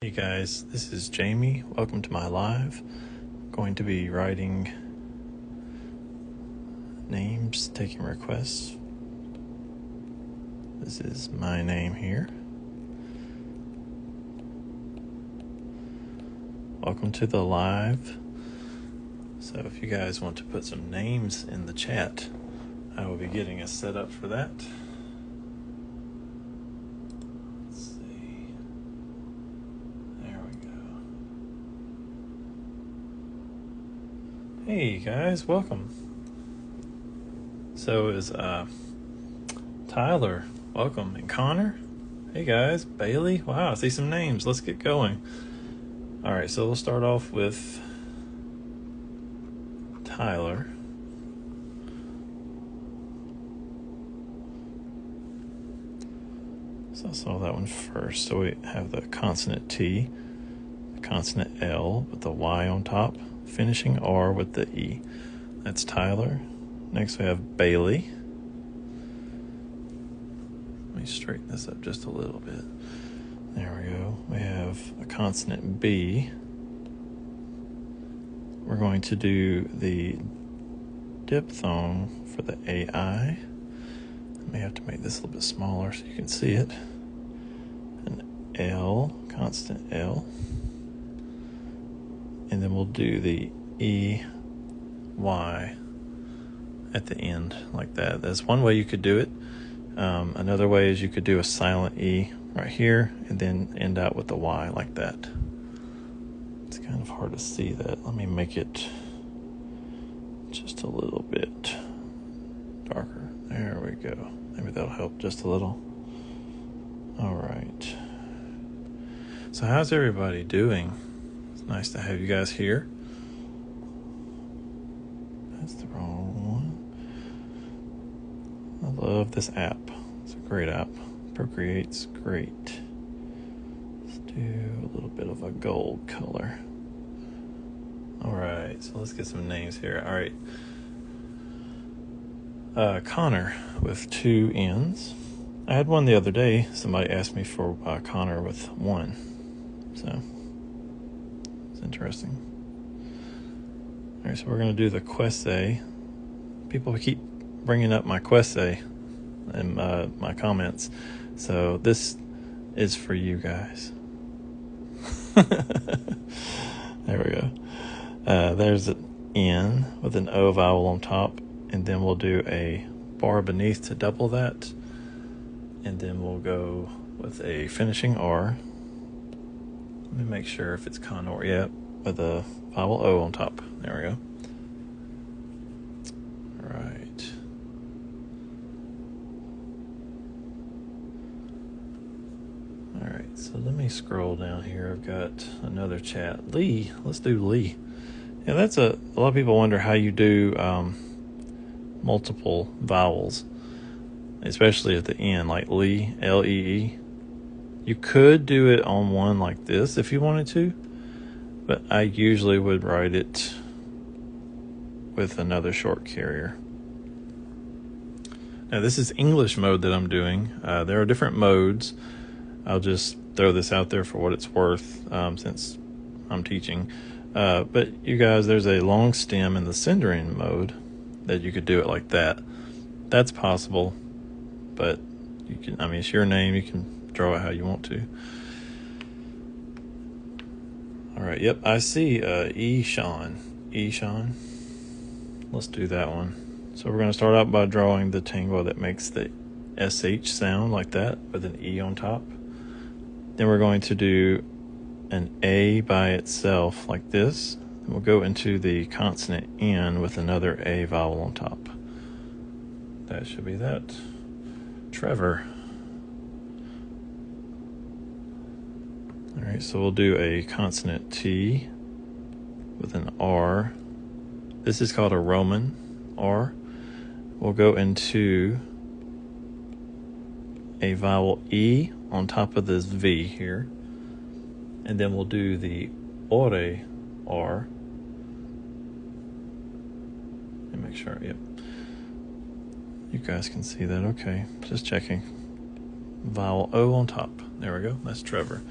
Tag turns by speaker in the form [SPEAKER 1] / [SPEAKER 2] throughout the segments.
[SPEAKER 1] Hey guys, this is Jamie. Welcome to my live. I'm going to be writing names, taking requests. This is my name here. Welcome to the live. So if you guys want to put some names in the chat, I will be getting us set up for that. Let's see. There we go. Hey guys, welcome. So is Tyler, welcome, and Connor. Hey guys, Bailey. Wow, I see some names. Let's get going. All right, so we'll start off with Tyler. So I saw that one first. So we have the consonant T, the consonant L with the Y on top, finishing R with the E. That's Tyler. Next we have Bailey. Let me straighten this up just a little bit. There we go. We have a consonant B. We're going to do the diphthong for the AI. I may have to make this a little bit smaller so you can see it. An L, constant L. And then we'll do the EY at the end like that. That's one way you could do it. Another way is you could do a silent E right here and then end out with the Y like that. It's kind of hard to see that. Let me make it just a little bit darker. There we go. Maybe that'll help just a little. All right. So how's everybody doing? It's nice to have you guys here. That's the wrong one. I love this app. It's a great app. Procreate's great. Let's do a little bit of a gold color. All right, so let's get some names here. All right. Connor with 2 N's. I had one the other day. Somebody asked me for Connor with 1. So it's interesting. All right, so we're going to do the Quesse. People keep bringing up my Quesse in my comments. So this is for you guys. There we go. There's an N with an O vowel on top. And then we'll do a bar beneath to double that. And then we'll go with a finishing R. Let me make sure if it's Connor. Yep, with a vowel O on top. There we go. Right. All right, so let me scroll down here. I've got another chat. Lee, let's do Lee. Yeah, that's a lot of people wonder how you do multiple vowels, especially at the end, like Lee, L-E-E. You could do it on one like this if you wanted to, but I usually would write it with another short carrier. Now this is English mode that I'm doing. There are different modes. I'll just throw this out there for what it's worth since I'm teaching. But you guys, there's a long stem in the Sindarin mode that you could do it like that. That's possible, but you can, I mean, it's your name. You can draw it how you want to. All right. Yep. I see Eshan. Let's do that one. So we're going to start out by drawing the tangle that makes the SH sound like that with an E on top. Then we're going to do an A by itself like this. Then we'll go into the consonant N with another A vowel on top. That should be that. Trevor. All right, so we'll do a consonant T with an R. This is called a Roman R. We'll go into a vowel E on top of this V here. And then we'll do the Ore R. And make sure, yep. You guys can see that, okay. Just checking. Vowel O on top. There we go, that's Trevor.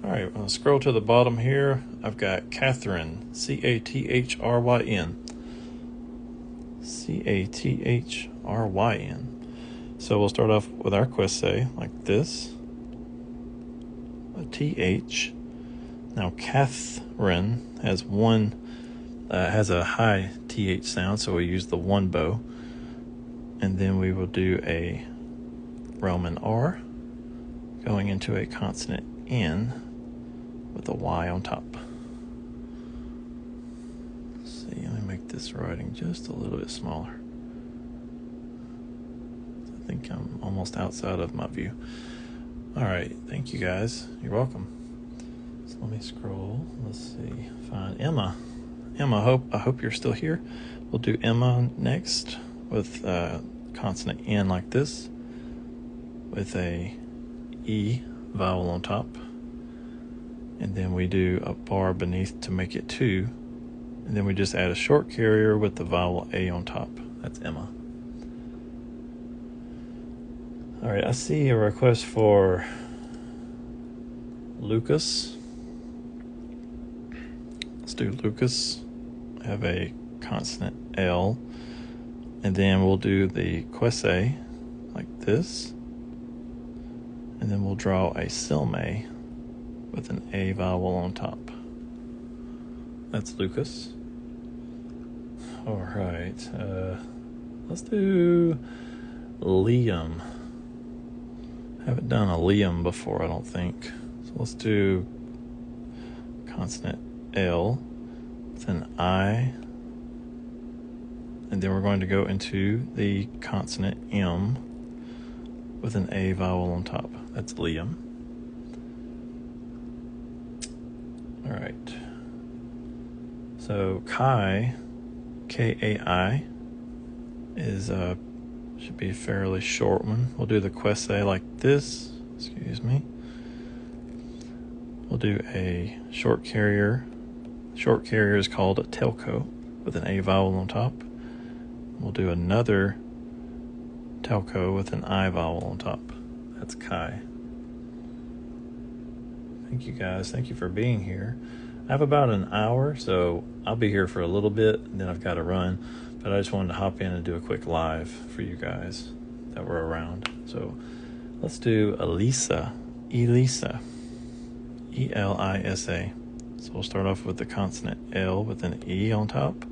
[SPEAKER 1] All right, I'm going to scroll to the bottom here. I've got Catheryn, Cathryn. Cathryn. So we'll start off with our quesse like this. A TH. Now Catheryn has has a high TH sound, so we use the one bow. And then we will do a Roman R going into a consonant N with a Y on top. Let's see, let me make this writing just a little bit smaller. I think I'm almost outside of my view. All right, thank you guys. You're welcome. So let me scroll. Let's see, find Emma. Emma, I hope you're still here. We'll do Emma next with consonant N like this, with a E vowel on top. And then we do a bar beneath to make it 2. And then we just add a short carrier with the vowel A on top. That's Emma. All right, I see a request for Lucas. Let's do Lucas. Have a consonant L. And then we'll do the quesse like this. And then we'll draw a silme with an A vowel on top. That's Lucas. All right, let's do Liam. Haven't done a Liam before, I don't think. So let's do consonant L with an I. And then we're going to go into the consonant M with an A vowel on top. That's Liam. All right. So Kai, Kai, is should be a fairly short one. We'll do the quesse like this. Excuse me. We'll do a short carrier. Short carrier is called a telco with an A vowel on top. We'll do another telco with an I vowel on top. That's Kai. Thank you guys. Thank you for being here. I have about an hour, so I'll be here for a little bit, and then I've got to run. But I just wanted to hop in and do a quick live for you guys that were around. So let's do Elisa. Elisa. Elisa. So we'll start off with the consonant L with an E on top.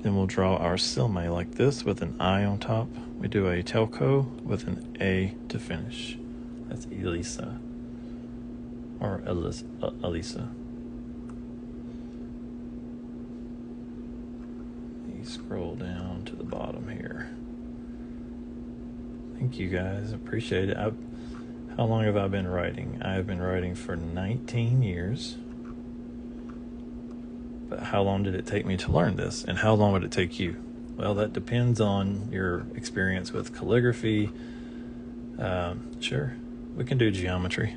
[SPEAKER 1] Then we'll draw our silme like this with an I on top. We do a telco with an A to finish. That's Elisa. Or Elisa. Scroll down to the bottom here. Thank you guys. Appreciate it. How long have I been writing? I've been writing for 19 years. But how long did it take me to learn this? And how long would it take you? Well, that depends on your experience with calligraphy. Sure, we can do geometry.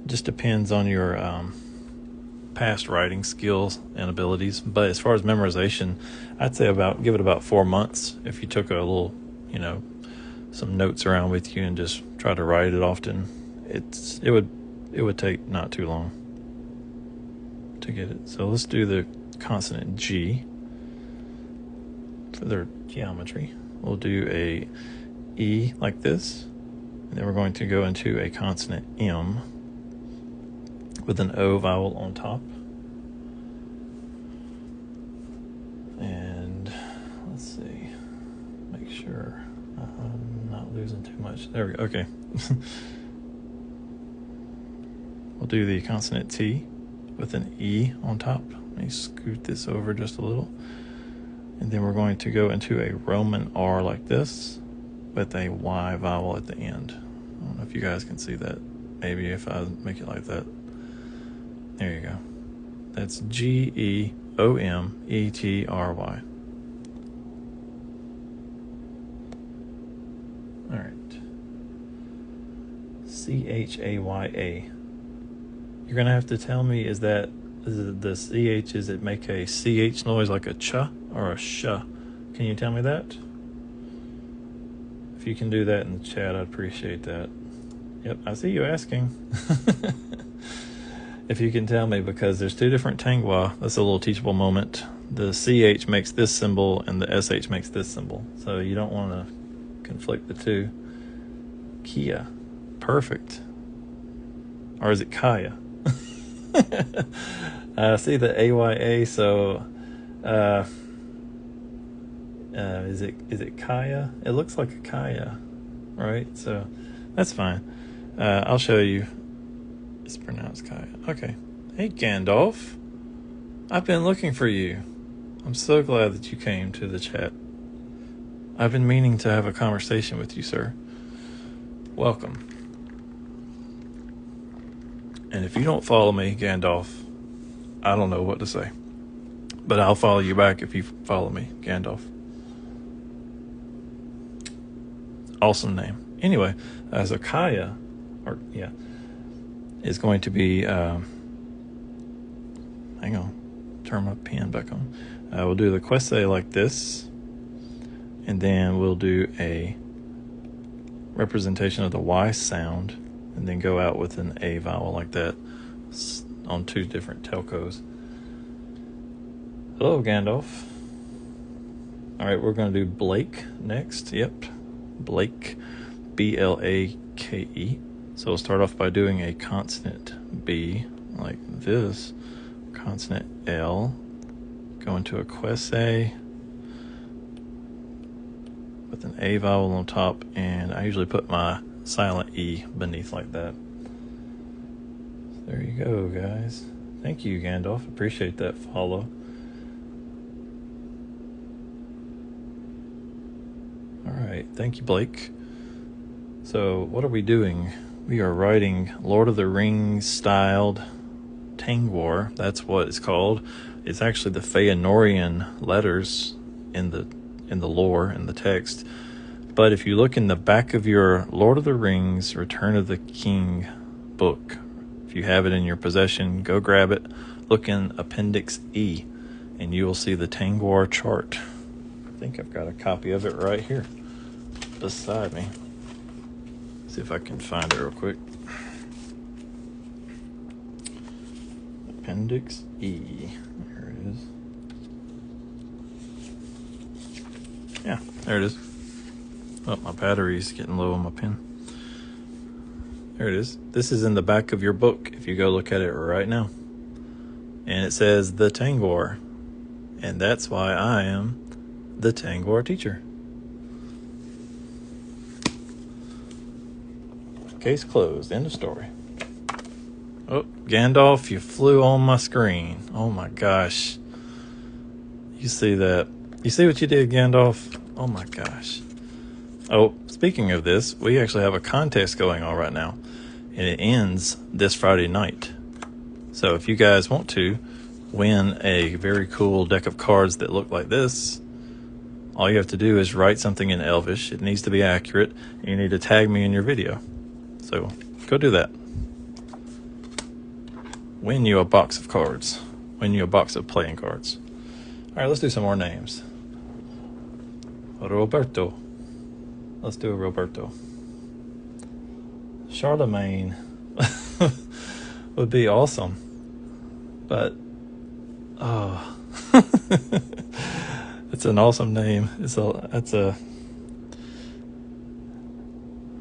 [SPEAKER 1] Just depends on your past writing skills and abilities. But as far as memorization, I'd say give it about 4 months. If you took a little, some notes around with you and just try to write it often, it would take not too long to get it. So let's do the consonant G for their geometry. We'll do a E like this, and then we're going to go into a consonant M with an O vowel on top. And let's see, make sure I'm not losing too much. There we go. Okay. We'll do the consonant T with an E on top. Let me scoot this over just a little. And then we're going to go into a Roman R like this with a Y vowel at the end. I don't know if you guys can see that. Maybe if I make it like that. There you go. That's Geometry. All right. Chaya. You're going to have to tell me, is it the CH, is it make a CH noise like a ch or a sh? Can you tell me that? If you can do that in the chat, I'd appreciate that. Yep, I see you asking. If you can tell me, because there's two different tangwa. That's a little teachable moment. The CH makes this symbol and the SH makes this symbol. So you don't want to conflict the two. Kia. Perfect. Or is it Kaya? See the AYA, so is it Kaya? It looks like a Kaya, right? So that's fine. I'll show you. It's pronounced Kaya. Okay. Hey, Gandalf. I've been looking for you. I'm so glad that you came to the chat. I've been meaning to have a conversation with you, sir. Welcome. And if you don't follow me, Gandalf, I don't know what to say. But I'll follow you back if you follow me, Gandalf. Awesome name. Anyway, so Kaya, is going to be, hang on, turn my pen back on. We'll do the quesse like this, and then we'll do a representation of the Y sound, and then go out with an A vowel like that on two different telcos. Hello, Gandalf. All right, we're going to do Blake next. Yep, Blake, B-L-A-K-E. So we'll start off by doing a consonant B like this, consonant L, go into a quesse with an A vowel on top, and I usually put my silent E beneath like that. There you go, guys. Thank you, Gandalf. Appreciate that follow. All right, thank you, Blake. So what are we doing? We are writing Lord of the Rings styled Tangwar. That's what it's called. It's actually the Feanorian letters in the lore, in the text. But if you look in the back of your Lord of the Rings Return of the King book, if you have it in your possession, go grab it. Look in Appendix E, and you will see the Tangwar chart. I think I've got a copy of it right here beside me. See if I can find it real quick. Appendix E. There it is. Yeah, there it is. Oh, my battery's getting low on my pen. There it is. This is in the back of your book if you go look at it right now. And it says the Tangwar. And that's why I am the Tangwar teacher. Case closed. End of story. Oh, Gandalf, you flew on my screen. Oh my gosh. You see that? You see what you did, Gandalf? Oh my gosh. Oh, speaking of this, we actually have a contest going on right now, and it ends this Friday night. So if you guys want to win a very cool deck of cards that look like this, all you have to do is write something in Elvish. It needs to be accurate, and you need to tag me in your video. So go do that. Win you a box of cards. Win you a box of playing cards. All right, let's do some more names. Roberto. Let's do a Roberto. Charlemagne would be awesome. But, oh, it's an awesome name.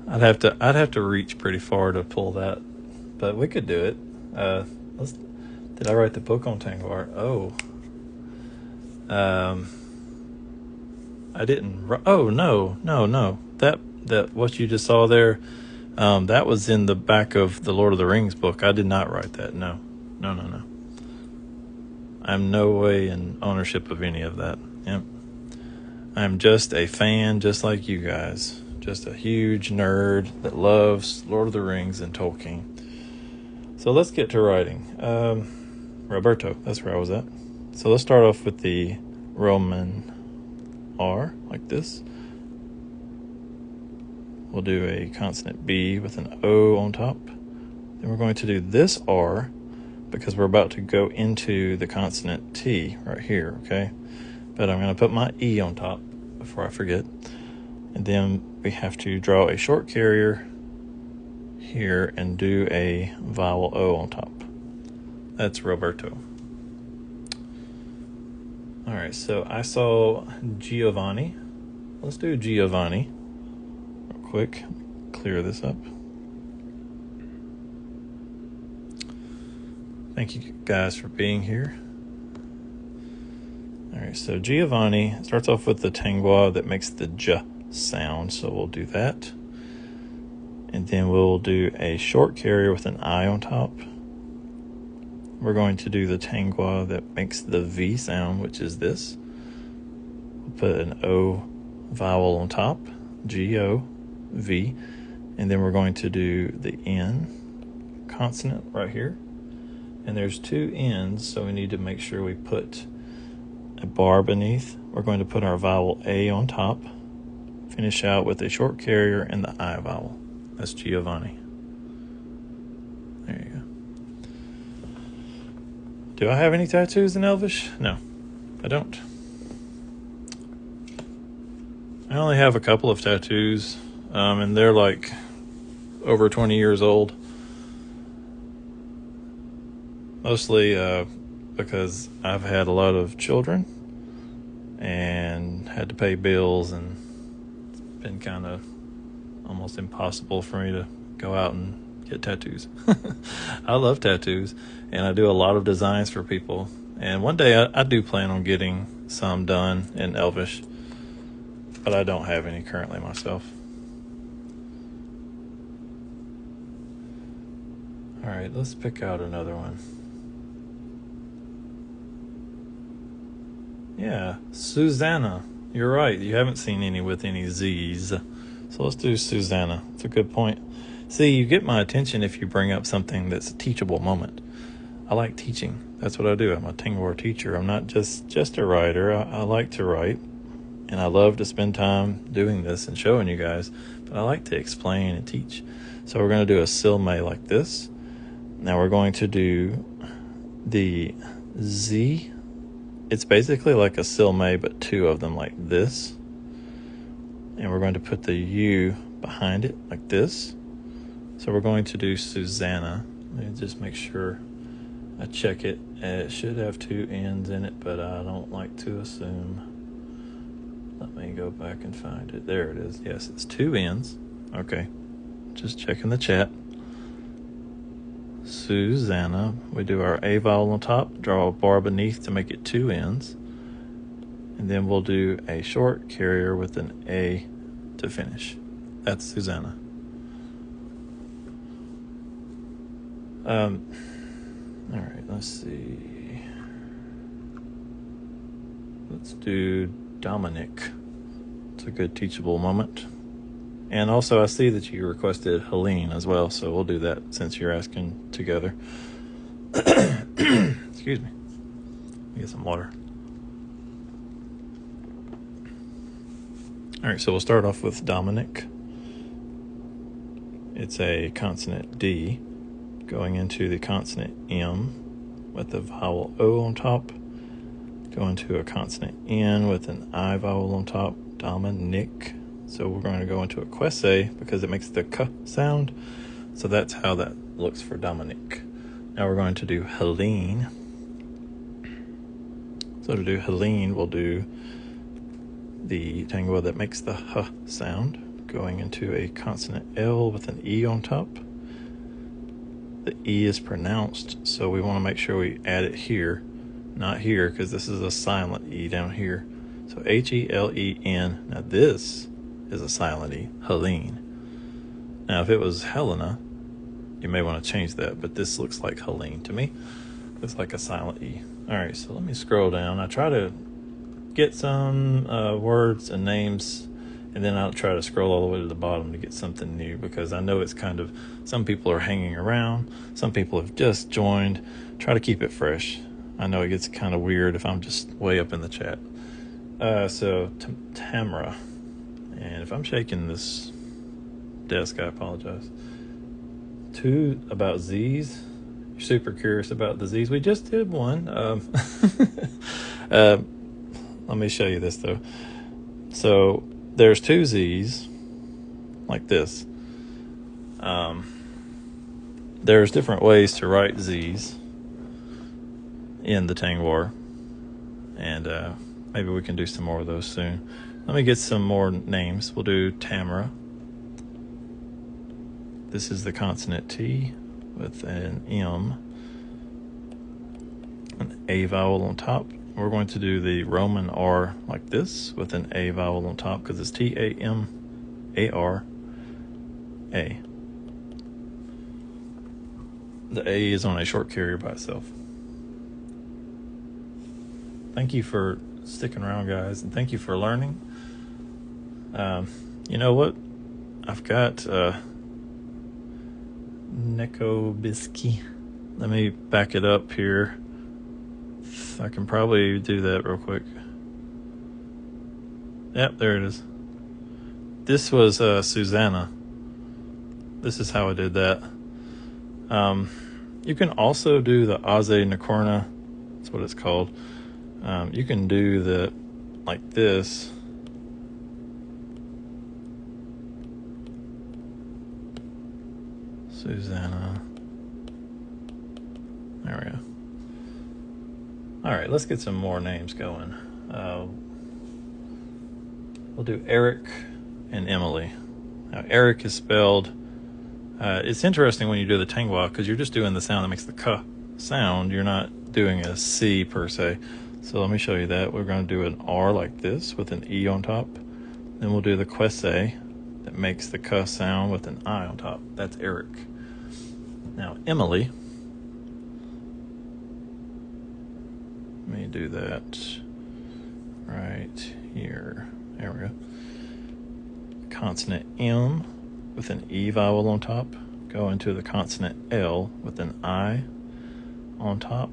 [SPEAKER 1] I'd have to reach pretty far to pull that, but we could do it. Did I write the book on Tangwar? Oh, I didn't. Oh no. That what you just saw there, that was in the back of the Lord of the Rings book. I did not write that. No. I'm no way in ownership of any of that. Yep. I'm just a fan, just like you guys. Just a huge nerd that loves Lord of the Rings and Tolkien. So let's get to writing. Roberto, that's where I was at. So let's start off with the Roman R, like this. We'll do a consonant B with an O on top. Then we're going to do this R because we're about to go into the consonant T right here, okay? But I'm going to put my E on top before I forget. And then we have to draw a short carrier here and do a vowel O on top. That's Roberto. All right, so I saw Giovanni. Let's do Giovanni real quick. Clear this up. Thank you guys for being here. All right, so Giovanni starts off with the tangua that makes the J sound, so we'll do that. And then we'll do a short carrier with an I on top. We're going to do the tangua that makes the V sound, which is this. We'll put an O vowel on top, G-O, V. And then we're going to do the N consonant right here. And there's two N's, so we need to make sure we put a bar beneath. We're going to put our vowel A on top, finish out with a short carrier and the I vowel. That's Giovanni. There you go. Do I have any tattoos in Elvish? No, I don't. I only have a couple of tattoos, and they're like over 20 years old. Mostly because I've had a lot of children and had to pay bills, and it's been kind of almost impossible for me to go out and get tattoos. I love tattoos, and I do a lot of designs for people. And one day I do plan on getting some done in Elvish, but I don't have any currently myself. All right, let's pick out another one. Yeah, Susanna. You're right. You haven't seen any with any Z's. So let's do Susanna. It's a good point. See, you get my attention if you bring up something that's a teachable moment. I like teaching. That's what I do. I'm a Tangwar teacher. I'm not just a writer. I like to write, and I love to spend time doing this and showing you guys, but I like to explain and teach. So we're going to do a silme like this. Now we're going to do the Z. It's basically like a silme, but two of them like this. And we're going to put the U behind it like this. So we're going to do Susanna. Let me just make sure I check it. It should have two N's in it, but I don't like to assume. Let me go back and find it. There it is. Yes, it's two N's. Okay. Just checking the chat. Susanna. We do our A vowel on top, draw a bar beneath to make it two N's. And then we'll do a short carrier with an A to finish. That's Susanna. All right, let's see. Let's do Dominic. It's a good teachable moment. And also I see that you requested Helene as well, so we'll do that since you're asking together. Excuse me. Let me get some water. All right, so we'll start off with Dominic. It's a consonant D going into the consonant M with the vowel O on top, going to a consonant N with an I vowel on top, Dominic. So we're going to go into a quesse because it makes the K sound. So that's how that looks for Dominic. Now we're going to do Helene. So to do Helene, we'll do the tangua that makes the H sound, going into a consonant L with an E on top. The E is pronounced, so we want to make sure we add it here, not here, because this is a silent E down here. So H-E-L-E-N. Now this is a silent E, Helene. Now if it was Helena, you may want to change that, but this looks like Helene to me. Looks like a silent E. All right, so let me scroll down. I try to get some words and names, and then I'll try to scroll all the way to the bottom to get something new, because I know it's kind of, some people are hanging around, some people have just joined. Try to keep it fresh. I know it gets kind of weird if I'm just way up in the chat. So Tamara. And if I'm shaking this desk, I apologize. Two about Z's. You're super curious about the Z's. We just did one. Let me show you this, though. So there's two Z's, like this. there's different ways to write Z's in the Tangwar, and maybe we can do some more of those soon. Let me get some more names. We'll do Tamara. This is the consonant T with an M, an A vowel on top. We're going to do the Roman R like this with an A vowel on top because it's T-A-M-A-R-A. The A is on a short carrier by itself. Thank you for sticking around, guys, and thank you for learning. You know what? I've got Nekobisky. Let me back it up here. I can probably do that real quick. Yep, there it is. This was Susanna. This is how I did that. You can also do the Aze Nakorna. That's what it's called. You can do the like this. Susanna. There we go. All right, let's get some more names going. We'll do Eric and Emily. Now, Eric is spelled... it's interesting when you do the Tangwa because you're just doing the sound that makes the K sound. You're not doing a C per se. So let me show you that. We're going to do an R like this with an E on top. Then we'll do the Kwese that makes the K sound with an I on top. That's Eric. Now, Emily... Let me do that right here. There we go. Consonant M with an E vowel on top. Go into the consonant L with an I on top.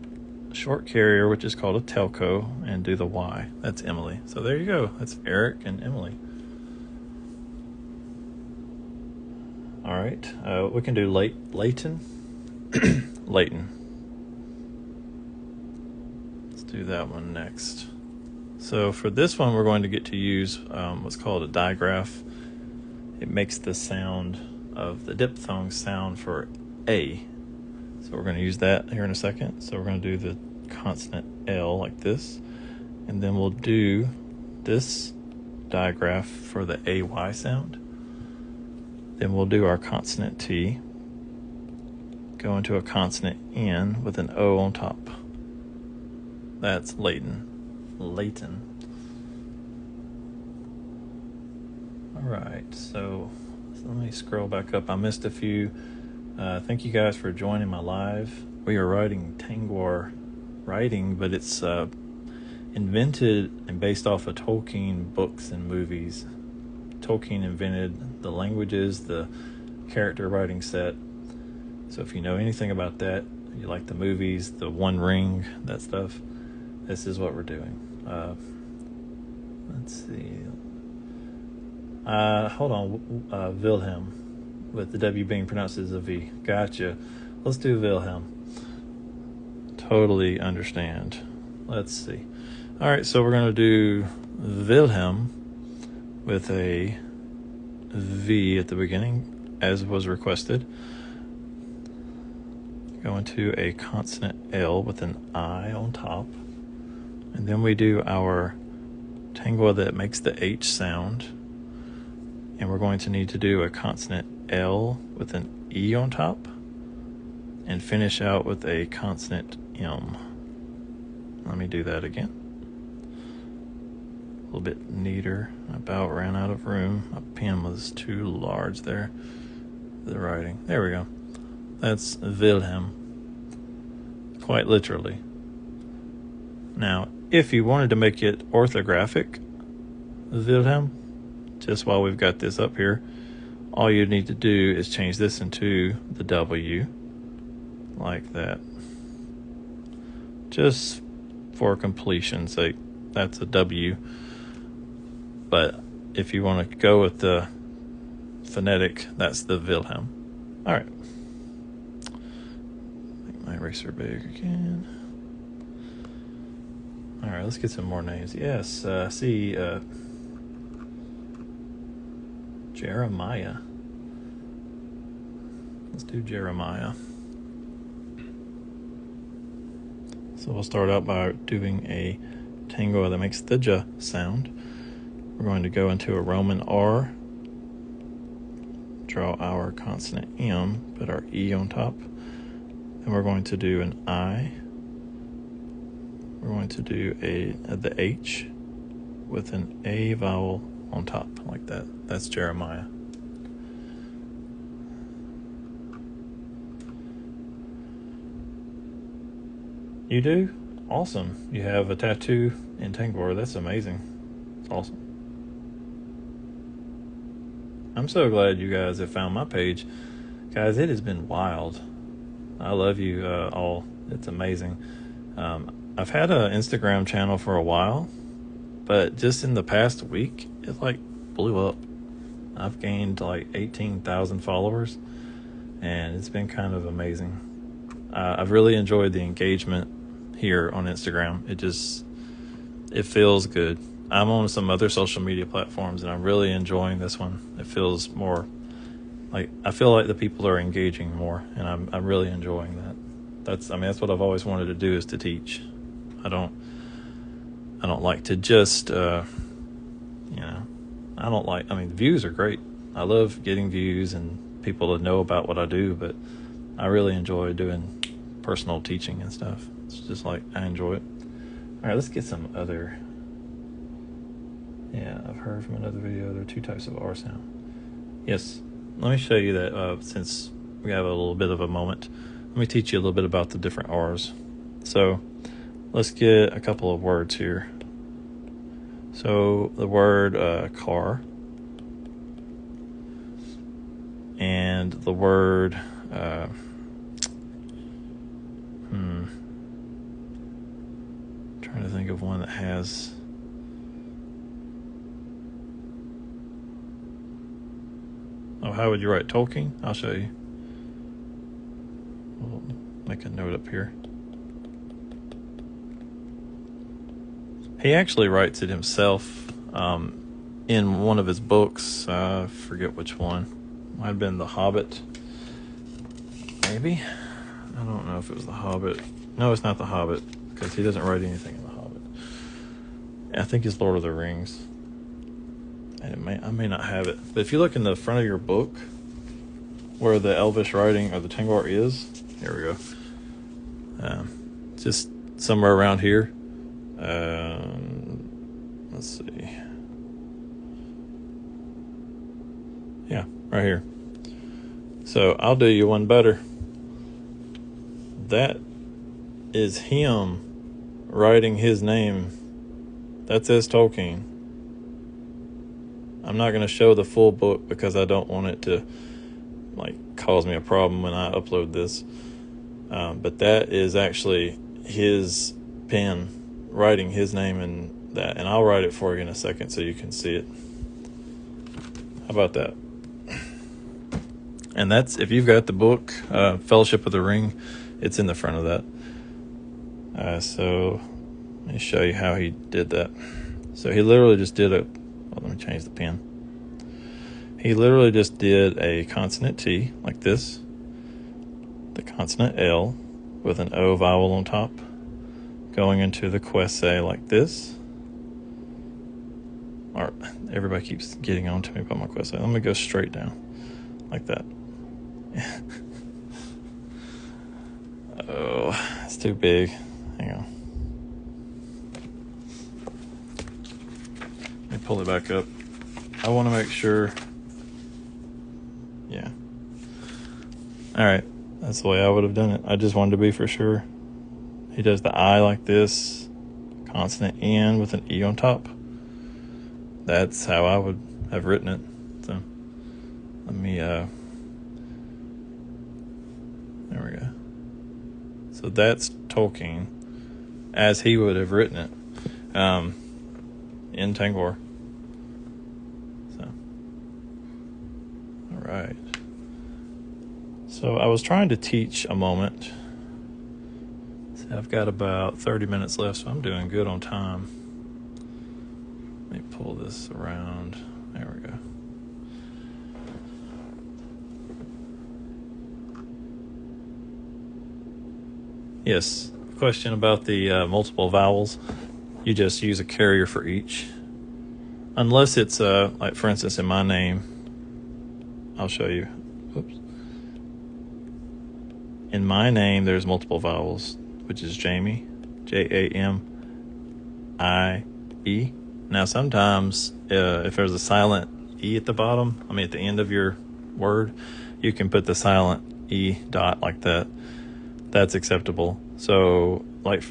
[SPEAKER 1] Short carrier, which is called a telco, and do the Y. That's Emily. So there you go. That's Eric and Emily. All right. We can do Leighton. Leighton. Do that one next. So for this one, we're going to get to use what's called a digraph. It makes the sound of the diphthong sound for A. So we're going to use that here in a second. So we're going to do the consonant L like this. And then we'll do this digraph for the AY sound. Then we'll do our consonant T. Go into a consonant N with an O on top. That's Leighton. All right, so let me scroll back up. I missed a few. Thank you guys for joining my live. We are writing Tangwar writing, but it's invented and based off of Tolkien books and movies. Tolkien invented the languages, the character writing set. So if you know anything about that, you like the movies, the One Ring, that stuff, this is what we're doing. Let's see. Hold on. Wilhelm, with the W being pronounced as a V. Gotcha. Let's do Wilhelm. Totally understand. Let's see. All right, so we're going to do Wilhelm with a V at the beginning, as was requested. Go into a consonant L with an I on top. And then we do our Tangwa that makes the H sound. And we're going to need to do a consonant L with an E on top. And finish out with a consonant M. Let me do that again. A little bit neater. I about ran out of room. My pen was too large there. The writing. There we go. That's Wilhelm. Quite literally. Now, if you wanted to make it orthographic, Wilhelm, just while we've got this up here, all you need to do is change this into the W, like that. Just for completion's sake, that's a W. But if you want to go with the phonetic, that's the Wilhelm. All right. Make my eraser big again. All right, let's get some more names. Yes, see Jeremiah. Let's do Jeremiah. So we'll start out by doing a Tangor that makes the J sound. We're going to go into a Roman R, draw our consonant M, put our E on top, and we're going to do an I. We're going to do the H with an A vowel on top, like that. That's Jeremiah. You do? Awesome. You have a tattoo in Tangor. That's amazing. It's awesome. I'm so glad you guys have found my page. Guys, it has been wild. I love you all. It's amazing. I've had an Instagram channel for a while, but just in the past week, it like blew up. I've gained like 18,000 followers, and it's been kind of amazing. I've really enjoyed the engagement here on Instagram. It feels good. I'm on some other social media platforms, and I'm really enjoying this one. It feels more like, I feel like the people are engaging more, and I'm really enjoying that. That's what I've always wanted to do, is to teach. I don't like to just, views are great. I love getting views and people to know about what I do, but I really enjoy doing personal teaching and stuff. It's just like, I enjoy it. All right, let's get some other. Yeah, I've heard from another video there are two types of R sound. Yes, let me show you that since we have a little bit of a moment. Let me teach you a little bit about the different R's. So let's get a couple of words here. So the word car and the word trying to think of one that has how would you write Tolkien? I'll show you. We'll make a note up here. He actually writes it himself in one of his books. I forget which one. Might have been The Hobbit. Maybe? I don't know if it was The Hobbit. No, it's not The Hobbit, because he doesn't write anything in The Hobbit. I think it's Lord of the Rings. And I may not have it. But if you look in the front of your book where the Elvish writing or the Tangor is, here we go. Just somewhere around here. Let's see. Yeah, right here. So I'll do you one better. That is him writing his name. That says Tolkien. I'm not going to show the full book because I don't want it to cause me a problem when I upload this. But that is actually his pen writing his name in that, and I'll write it for you in a second so you can see it. How about that? And that's, if you've got the book, Fellowship of the Ring, it's in the front of that. So let me show you how he did that. So he literally just did let me change the pen. He literally just did a consonant T like this, the consonant L with an O vowel on top, going into the Quesse like this. Or everybody keeps getting on to me about my Quesse. Let me go straight down like that. Oh, it's too big. Hang on. Let me pull it back up. I want to make sure. Yeah. All right. That's the way I would have done it. I just wanted to be for sure. He does the I like this, consonant N with an E on top. That's how I would have written it. So let me, there we go. So that's Tolkien as he would have written it in Tangor. So, all right. So I was trying to teach a moment. So I've got about 30 minutes left, so I'm doing good on time. Let me pull this around. There we go. Yes. question about the multiple vowels. You just use a carrier for each. Unless it's, like for instance, in my name, I'll show you. Oops. In my name, there's multiple vowels, which is Jamie, Jamie. Now, sometimes if there's a silent E at the bottom, at the end of your word, you can put the silent E dot like that. That's acceptable. So, but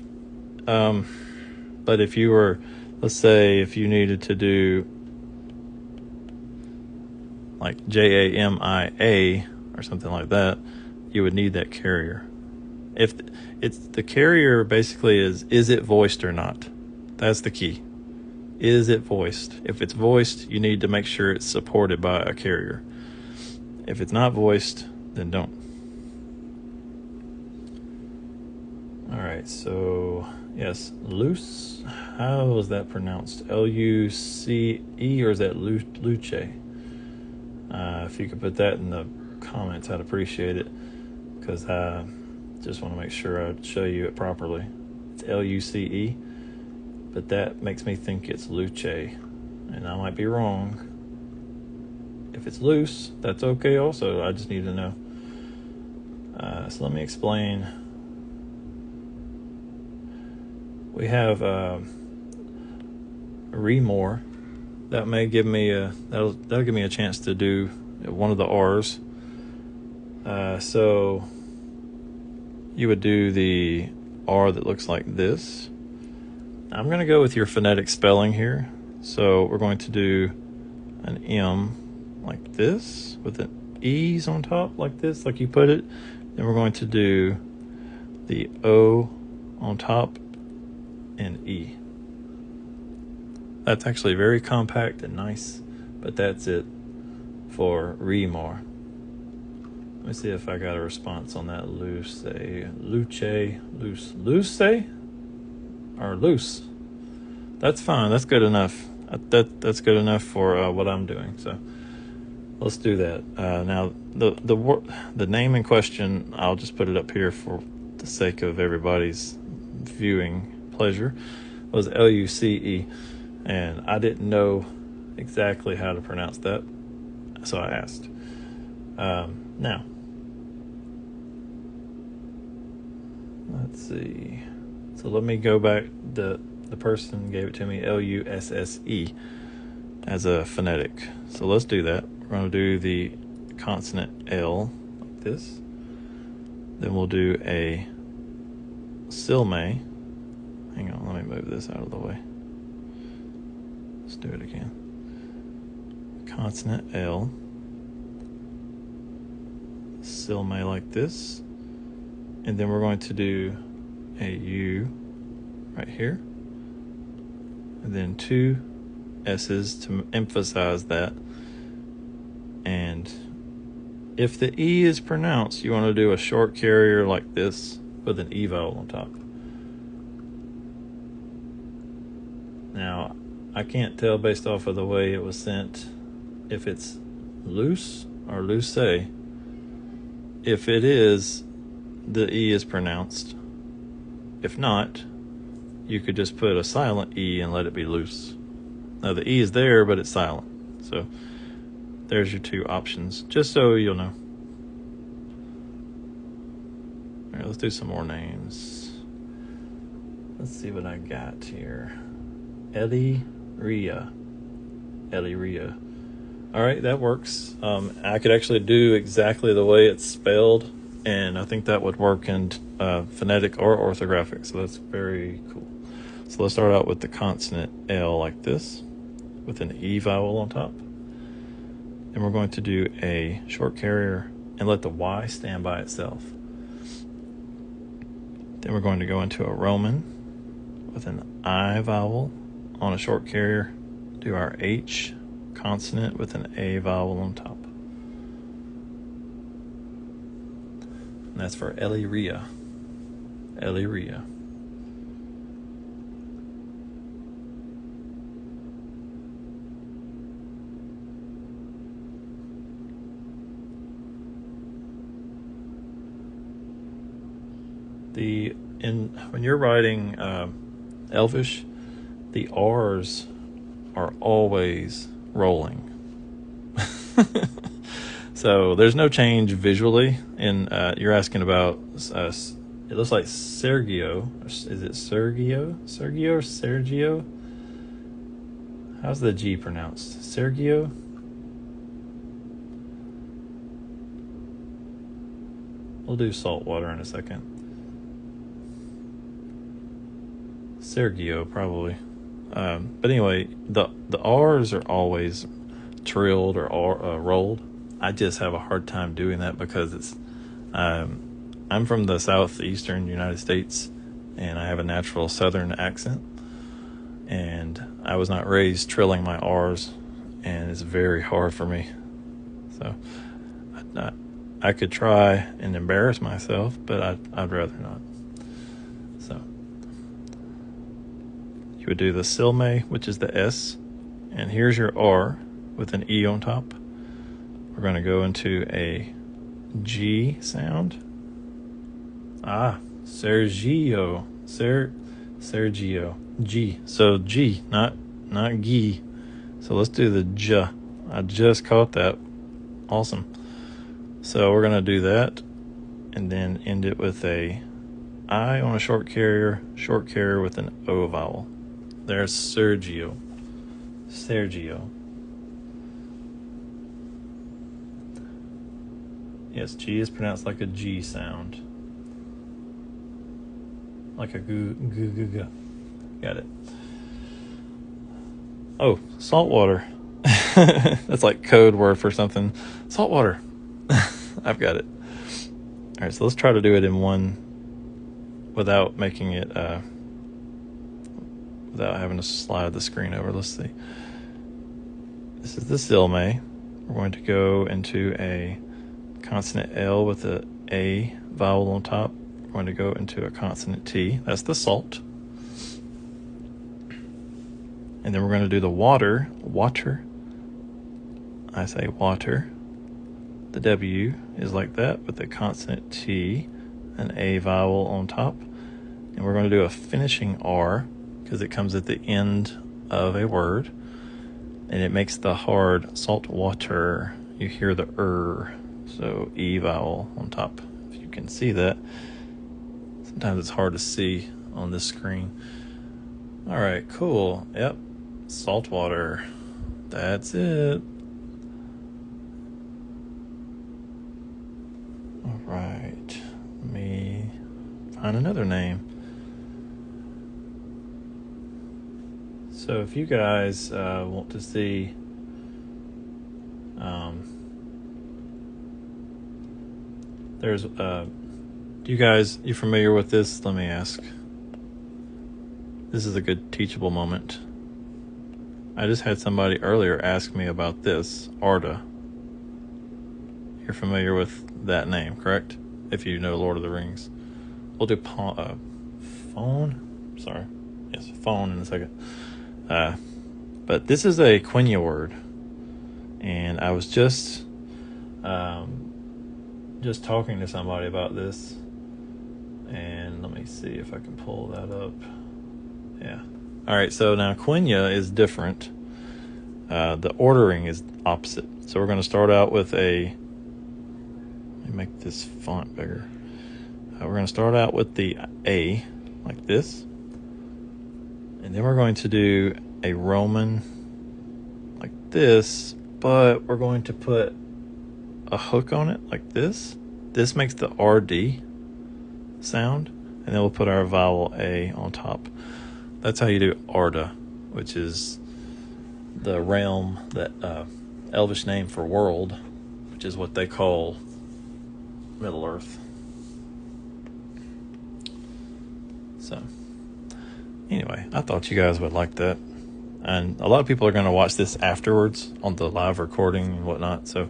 [SPEAKER 1] if you were, let's say, if you needed to do like Jamia or something like that, you would need that carrier. If it's the carrier, basically is it voiced or not? That's the key. Is it voiced? If it's voiced, you need to make sure it's supported by a carrier. If it's not voiced, then don't. All right, so yes, loose. How is that pronounced? Luce, or is that luce? If you could put that in the comments, I'd appreciate it, because I just want to make sure I show you it properly. It's Luce, but that makes me think it's luce, and I might be wrong. If it's loose, that's okay also. I just need to know. So let me explain. We have remore. That may give me that'll give me a chance to do one of the R's. So you would do the R that looks like this. I'm going to go with your phonetic spelling here. So we're going to do an M like this with an E's on top like this, like you put it. Then we're going to do the O on top and E. That's actually very compact and nice, but that's it for remore. Let me see if I got a response on that luce, or loose. That's fine. That's good enough. That's good enough for what I'm doing. So let's do that. Now the name in question, I'll just put it up here for the sake of everybody's viewing pleasure, was Luce, and I didn't know exactly how to pronounce that, so I asked. Now, let's see. So let me go back. The person gave it to me Lusse as a phonetic. So let's do that. We're going to do the consonant L like this. Then we'll do a silme. Hang on, let me move this out of the way. Let's do it again. Consonant L. Silme like this. And then we're going to do a U right here. And then two S's to emphasize that. And if the E is pronounced, you want to do a short carrier like this with an E vowel on top. Now, I can't tell based off of the way it was sent if it's loose or luce. If it is, the E is pronounced. If not, you could just put a silent E and let it be loose. Now, the E is there, but it's silent. So there's your two options, just so you'll know. All right, let's do some more names. Let's see what I got here. Elleria. All right, that works. I could actually do exactly the way it's spelled, and I think that would work in phonetic or orthographic, so that's very cool. So let's start out with the consonant L like this, with an E vowel on top. Then we're going to do a short carrier and let the Y stand by itself. Then we're going to go into a Roman with an I vowel on a short carrier, do our H consonant with an A vowel on top. And that's for Elleria. The when you're writing Elvish, the R's are always rolling. So there's no change visually. You're asking about, it looks like Sergio. Is it Sergio? Sergio or Sergio? How's the G pronounced? Sergio? We'll do saltwater in a second. Sergio, probably. But anyway, the R's are always trilled or rolled. I just have a hard time doing that because it's I'm from the southeastern United States, and I have a natural southern accent, and I was not raised trilling my R's, and it's very hard for me. So I could try and embarrass myself, but I'd rather not. So you would do the Silme, which is the S, and here's your R with an E on top. We're going to go into a G sound. Sergio. Sergio. G. So G, not G. So let's do the J. I just caught that. Awesome. So we're going to do that and then end it with a I on a short carrier with an O vowel. There's Sergio. Sergio. Yes, G is pronounced like a G sound. Like a goo. Got it. Oh, saltwater. That's like code word for something. Saltwater. I've got it. All right, so let's try to do it in one without making it, without having to slide the screen over. Let's see. This is the Silme. We're going to go into a consonant L with a vowel on top. We're going to go into a consonant T. That's the salt. And then we're going to do the water. I say water. The W is like that with a consonant T, an A vowel on top. And we're going to do a finishing R because it comes at the end of a word. And it makes the hard salt water. You hear the so E vowel on top. If you can see that. Sometimes it's hard to see on this screen. All right, cool. Yep, saltwater. That's it. All right, let me find another name. So if you guys want to see there's you familiar with this? Let me ask. This is a good teachable moment. I just had somebody earlier ask me about this, Arda. You're familiar with that name, correct? If you know Lord of the Rings. We'll do phone. Sorry. Yes, phone in a second. But this is a Quenya word. And I was just talking to somebody about this. And let me see if I can pull that up. Yeah. All right, so now Quenya is different. The ordering is opposite. So we're going to start out with let me make this font bigger. We're going to start out with the A, like this. And then we're going to do a Roman like this, but we're going to put a hook on it like this. This makes the RD sound. And then we'll put our vowel A on top. That's how you do Arda, which is the realm, that Elvish name for world, which is what they call Middle Earth. So, anyway, I thought you guys would like that. And a lot of people are going to watch this afterwards on the live recording and whatnot. So,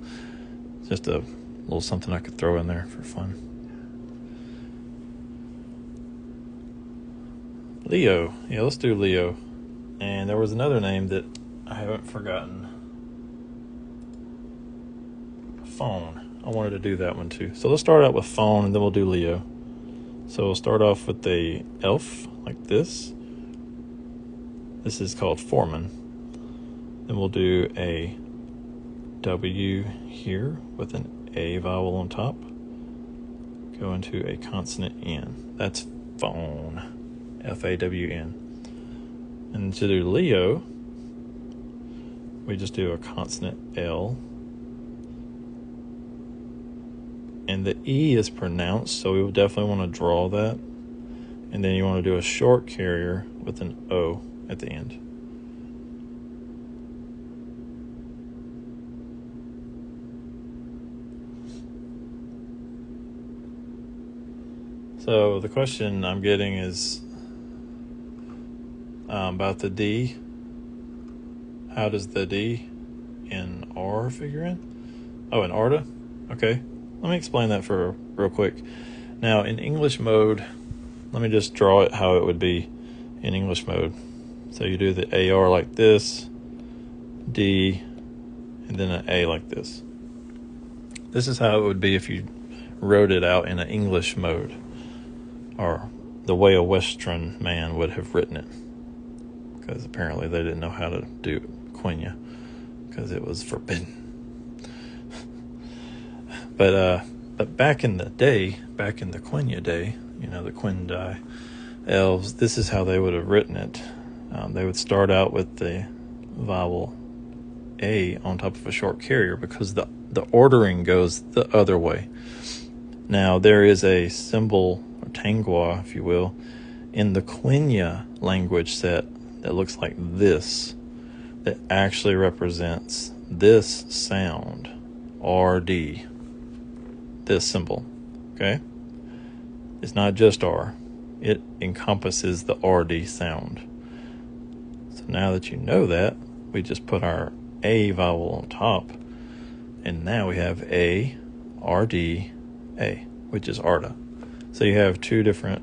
[SPEAKER 1] just a little something I could throw in there for fun. Leo. Yeah, let's do Leo. And there was another name that I haven't forgotten. Phone. I wanted to do that one too. So let's start out with phone and then we'll do Leo. So we'll start off with the elf like this. This is called foreman. Then we'll do a W here with an A vowel on top. Go into a consonant N. That's phone. F-A-W-N. And to do Leo, we just do a consonant L. And the E is pronounced, so we will definitely want to draw that. And then you want to do a short carrier with an O at the end. So the question I'm getting is about the D. How does the D in R figure in? Oh, in ARDA? Okay. Let me explain that for real quick. Now, in English mode, let me just draw it how it would be in English mode. So you do the AR like this, D, and then an A like this. This is how it would be if you wrote it out in an English mode, or the way a Western man would have written it. Because apparently they didn't know how to do Quenya, because it was forbidden. But back in the day, back in the Quenya day, the Quindai elves, this is how they would have written it. They would start out with the vowel A on top of a short carrier, because the ordering goes the other way. Now, there is a symbol, or tangwa, if you will, in the Quenya language set that looks like this, that actually represents this sound, RD. This symbol, okay? It's not just R. It encompasses the RD sound. So now that you know that, we just put our A vowel on top, and now we have A, RD, A, which is ARDA. So you have two different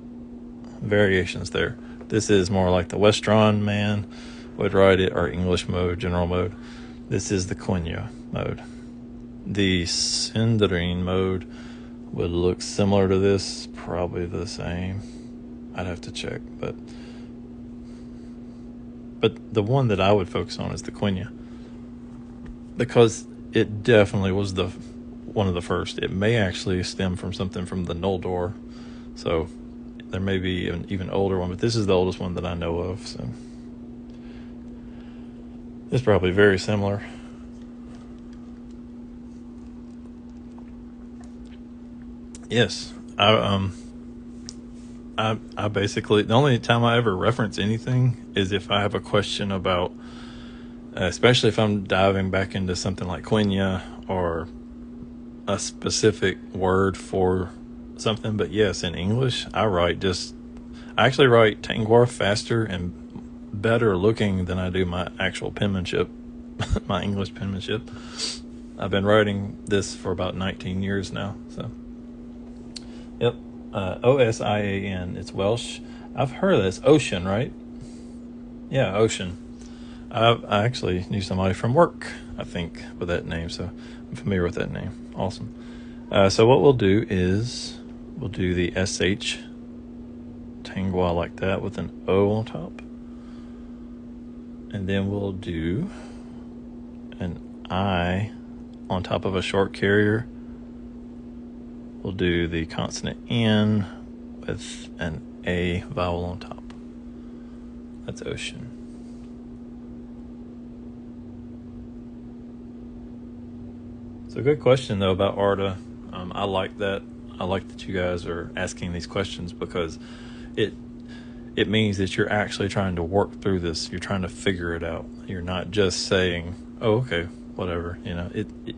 [SPEAKER 1] variations there. This is more like the Western man would write it, or English mode, general mode. This is the Quenya mode. The Sindarin mode would look similar to this, probably the same. I'd have to check, but the one that I would focus on is the Quenya, because it definitely was one of the first. It may actually stem from something from the Noldor, so there may be an even older one, but this is the oldest one that I know of, so it's probably very similar. Yes, I basically, the only time I ever reference anything is if I have a question about, especially if I'm diving back into something like Quenya or a specific word for something. But yes, in English, I actually write Tangwar faster and better looking than I do my actual penmanship, my English penmanship. I've been writing this for about 19 years now, so. Yep, Osian, it's Welsh. I've heard of this. Ocean, right? Yeah, Ocean. I actually knew somebody from work, I think, with that name, so I'm familiar with that name. Awesome. So what we'll do is we'll do the SH Tangwa like that with an O on top. And then we'll do an I on top of a short carrier. We'll do the consonant N with an A vowel on top. That's ocean. So good question, though, about ARDA. I like that. I like that you guys are asking these questions, because it means that you're actually trying to work through this. You're trying to figure it out. You're not just saying, oh, okay, whatever.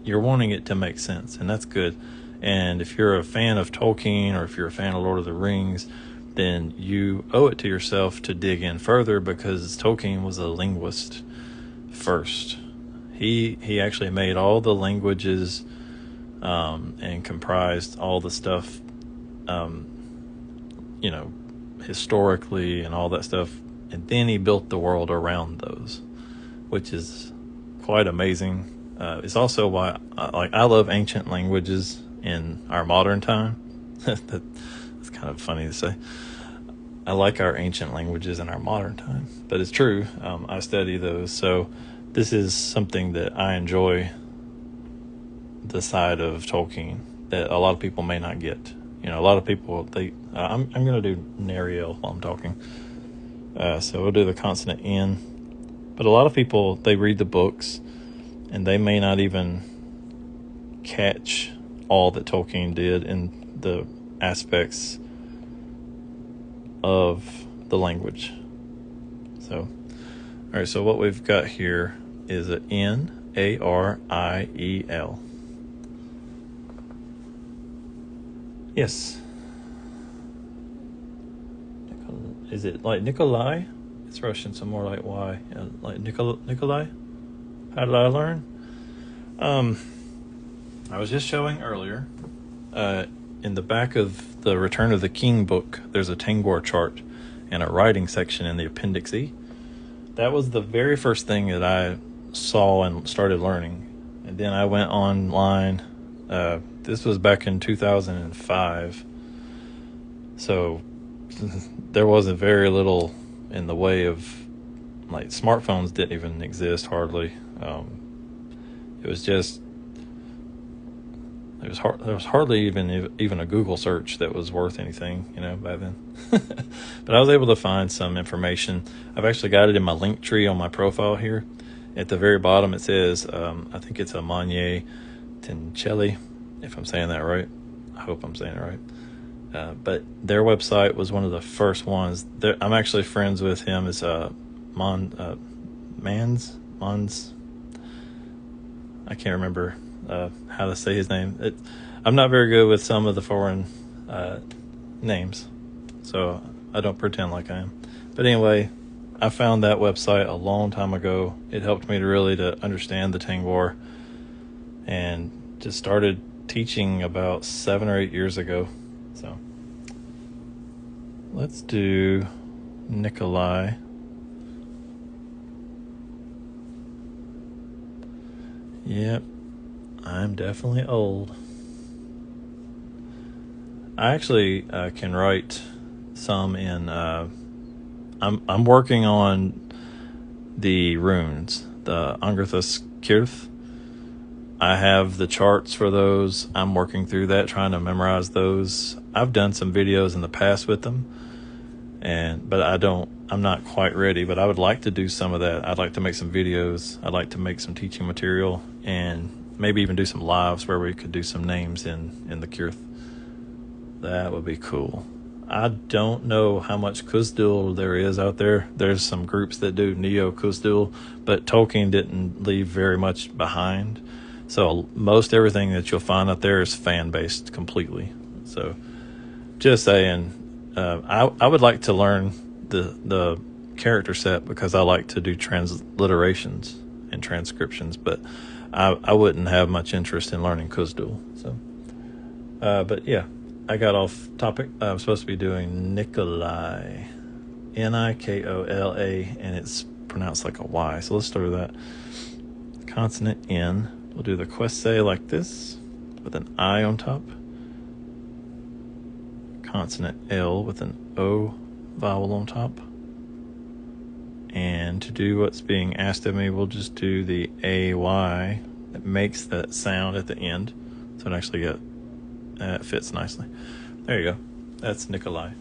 [SPEAKER 1] You're wanting it to make sense, and that's good. And if you're a fan of Tolkien, or if you're a fan of Lord of the Rings, then you owe it to yourself to dig in further, because Tolkien was a linguist first. He actually made all the languages and comprised all the stuff, historically and all that stuff. And then he built the world around those, which is quite amazing. It's also why I love ancient languages in our modern time. That's It's kind of funny to say. I like our ancient languages in our modern time, but it's true. I study those, so this is something that I enjoy. The side of Tolkien that a lot of people may not get. You know, a lot of people I'm going to do Nariel while I'm talking. So we'll do the consonant N. But a lot of people, they read the books and they may not even catch all that Tolkien did in the aspects of the language. So, all right, so what we've got here is an N-A-R-I-E-L. Yes. Is it like Nikolai? It's Russian, so more like Y. Like Nikolai? How did I learn? I was just showing earlier, in the back of the Return of the King book, there's a Tangor chart and a writing section in the Appendix E. That was the very first thing that I saw and started learning. And then I went online. This was back in 2005. So there wasn't very little in the way of, like, smartphones didn't even exist hardly. It was just, there was hardly even a Google search that was worth anything, you know, back then. But I was able to find some information. I've actually got it in my link tree on my profile here. At the very bottom it says, I think it's a Magnier Tincelli, if I'm saying that right. I hope I'm saying it right. But their website was one of the first ones. I'm actually friends with him. It's Mans. I can't remember how to say his name. I'm not very good with some of the foreign names, so I don't pretend like I am. But anyway, I found that website a long time ago. It helped me to understand the Tangor, and just started teaching about 7 or 8 years ago. So let's do Nikolai. Yep, I'm definitely old. I actually can write some in. I'm working on the runes, the Angrathus Kirth. I have the charts for those. I'm working through that, trying to memorize those. I've done some videos in the past with them, but I'm not quite ready, but I would like to do some of that. I'd like to make some videos. I'd like to make some teaching material, and maybe even do some lives where we could do some names in the Kirth. That would be cool. I don't know how much Kuzdul there is out there. There's some groups that do Neo Kuzdul, but Tolkien didn't leave very much behind. So most everything that you'll find out there is fan-based completely. So just saying, I would like to learn the character set because I like to do transliterations and transcriptions, but I wouldn't have much interest in learning Kuzdul. So, but yeah, I got off topic. I'm supposed to be doing Nikolai, Nikola, and it's pronounced like a Y. So let's start with that. Consonant N. We'll do the Quesse like this, with an I on top. Consonant L with an O vowel on top. And to do what's being asked of me, we'll just do the AY that makes that sound at the end. So it actually it fits nicely. There you go. That's Nikolai.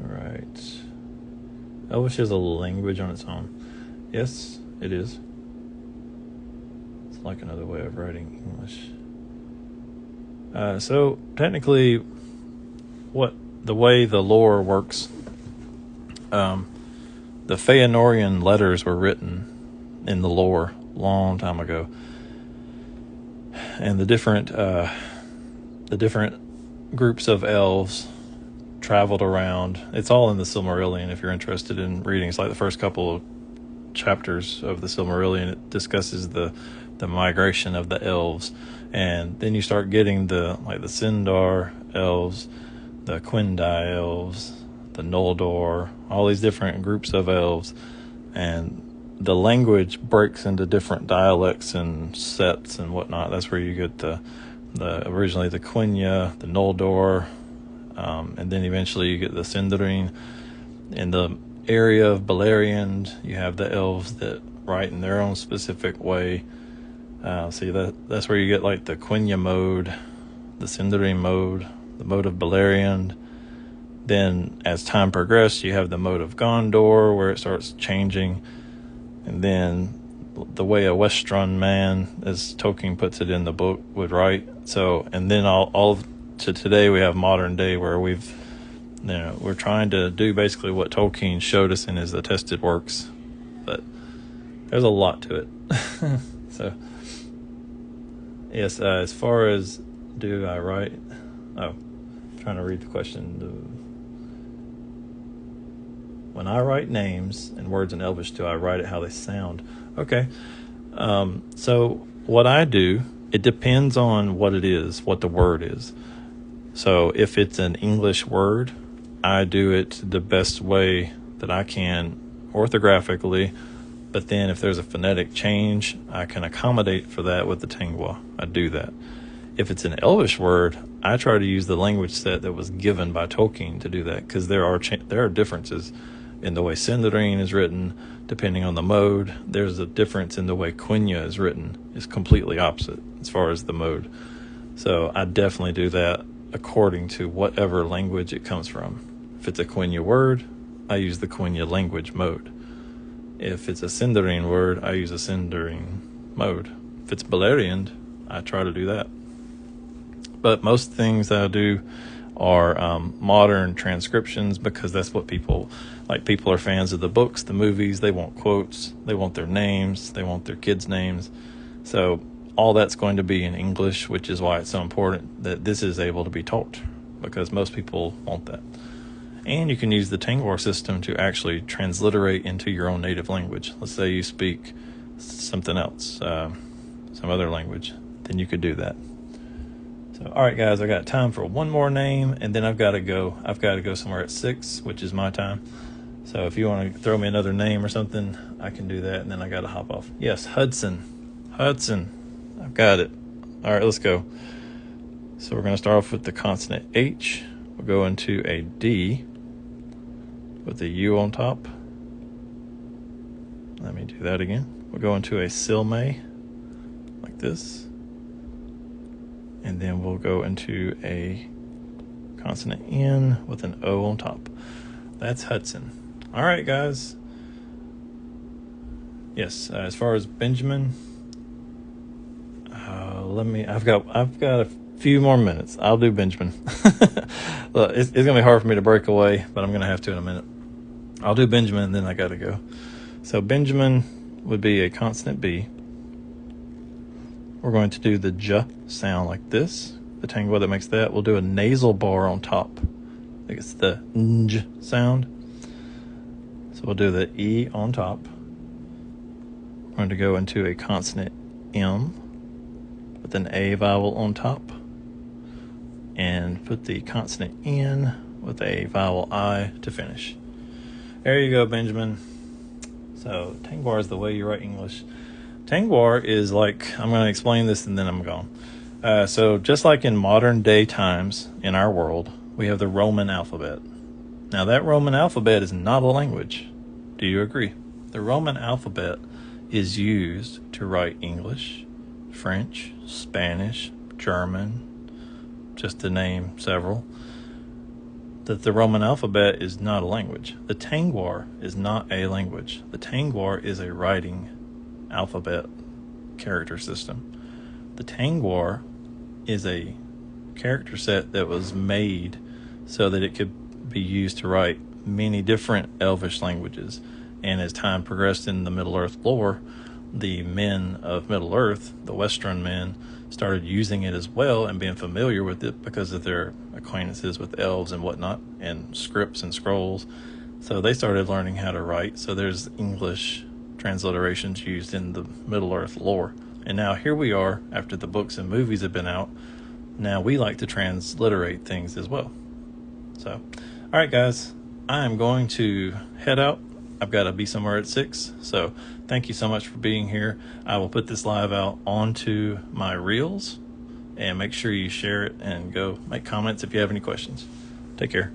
[SPEAKER 1] All right. Elvish is a language on its own. Yes, it is. It's like another way of writing English. So technically, the way the lore works, the Feanorian letters were written in the lore long time ago, and the different groups of elves traveled around. It's all in the Silmarillion if you're interested in reading. It's like the first couple of chapters of the Silmarillion. It discusses the migration of the elves, and then you start getting the Sindar elves, the Quindai elves, the Noldor, all these different groups of elves, and the language breaks into different dialects and sets and whatnot. That's where you get the originally the Quenya, the Noldor, and then eventually you get the Sindarin. In the area of Beleriand, you have the elves that write in their own specific way. See, that's where you get like the Quenya mode, the Sindarin mode, the mode of Beleriand. Then as time progressed, you have the mode of Gondor where it starts changing. And then the way a Westron man, as Tolkien puts it in the book, would write. So, and then all to today we have modern day where we're trying to do basically what Tolkien showed us in his attested works. But there's a lot to it. So, yes, as far as do I write? Oh, I'm trying to read the question. When I write names and words in Elvish, do I write it how they sound? Okay. So what I do, it depends on what it is, what the word is. So if it's an English word, I do it the best way that I can orthographically. But then if there's a phonetic change, I can accommodate for that with the Tengwa. I do that. If it's an Elvish word, I try to use the language set that was given by Tolkien to do that, because there are differences in the way Sindarin is written, depending on the mode. There's a difference in the way Quenya is written. It's completely opposite as far as the mode. So I definitely do that according to whatever language it comes from. If it's a Quenya word, I use the Quenya language mode. If it's a Sindarin word, I use a Sindarin mode. If it's Beleriand, I try to do that. But most things that I do are modern transcriptions, because that's what people are fans of the books, the movies. They want quotes, they want their names, they want their kids' names. So all that's going to be in English, which is why it's so important that this is able to be taught, because most people want that. And you can use the Tengwar system to actually transliterate into your own native language. Let's say you speak something else, some other language, then you could do that. So, all right, guys, I got time for one more name, and then I've got to go somewhere at 6, which is my time. So if you want to throw me another name or something, I can do that, and then I got to hop off. Yes, Hudson. I've got it. All right, let's go. So we're going to start off with the consonant H. We'll go into a D with a U on top. Let me do that again. We'll go into a Silme, like this. And then we'll go into a consonant N with an O on top. That's Hudson. All right, guys. Yes, as far as Benjamin, I've got a few more minutes. I'll do Benjamin. Look, it's going to be hard for me to break away, but I'm going to have to in a minute. I'll do Benjamin, and then I got to go. So Benjamin would be a consonant B. We're going to do the J sound like this. The Tengwa that makes that. We'll do a nasal bar on top. I think it's the NJ sound. So we'll do the E on top. We're going to go into a consonant M with an A vowel on top. And put the consonant N with a vowel I to finish. There you go, Benjamin. So Tengwar is the way you write English. Tengwar is like, I'm going to explain this and then I'm gone. So just like in modern day times in our world, we have the Roman alphabet. Now that Roman alphabet is not a language. Do you agree? The Roman alphabet is used to write English, French, Spanish, German, just to name several. That the Roman alphabet is not a language. The Tengwar is not a language. The Tengwar is a writing alphabet character system. The Tengwar is a character set that was made so that it could be used to write many different Elvish languages. And as time progressed in the Middle-earth lore, the men of Middle-earth, the Western men, started using it as well and being familiar with it because of their acquaintances with elves and whatnot, and scripts and scrolls. So they started learning how to write. So there's English transliterations used in the Middle-earth lore. And now here we are, after the books and movies have been out, now we like to transliterate things as well. So, all right, guys, I am going to head out. I've got to be somewhere at 6. So thank you so much for being here. I will put this live out onto my reels, and make sure you share it and go make comments if you have any questions. Take care.